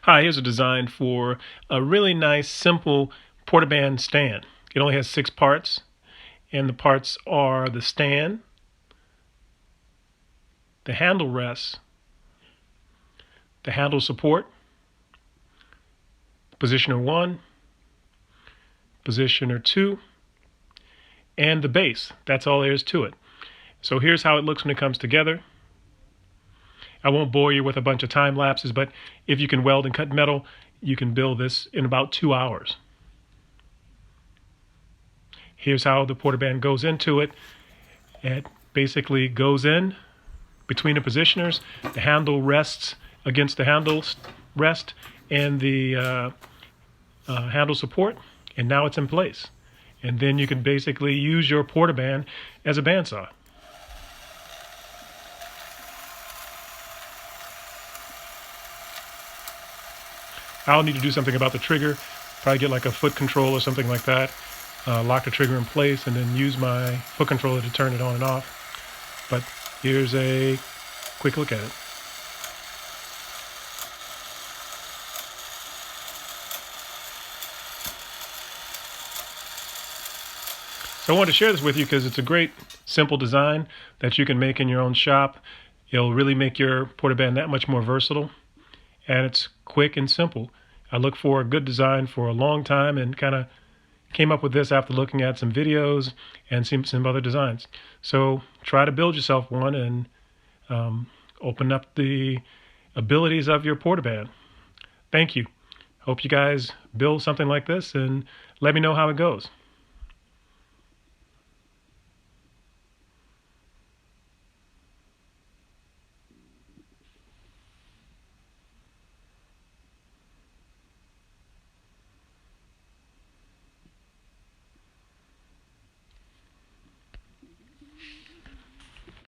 Hi, here's a design for a really nice, simple Portaband stand. It only has 6 parts, and the parts are the stand, the handle rest, the handle support, positioner 1, positioner 2, and the base. That's all there is to it. So here's how it looks when it comes together. I won't bore you with a bunch of time lapses, but if you can weld and cut metal, you can build this in about 2 hours. Here's how the Portaband goes into it. It basically goes in between the positioners. The handle rests against the handle rest and the handle support, and now it's in place. And then you can basically use your Portaband as a bandsaw. I'll need to do something about the trigger, probably get like a foot control or something like that, lock the trigger in place, and then use my foot controller to turn it on and off. But here's a quick look at it. So I wanted to share this with you because it's a great, simple design that you can make in your own shop. It'll really make your Portaband that much more versatile, and it's quick and simple. I looked for a good design for a long time and kind of came up with this after looking at some videos and some other designs. So try to build yourself one and open up the abilities of your Portaband. Thank you. Hope you guys build something like this and let me know how it goes.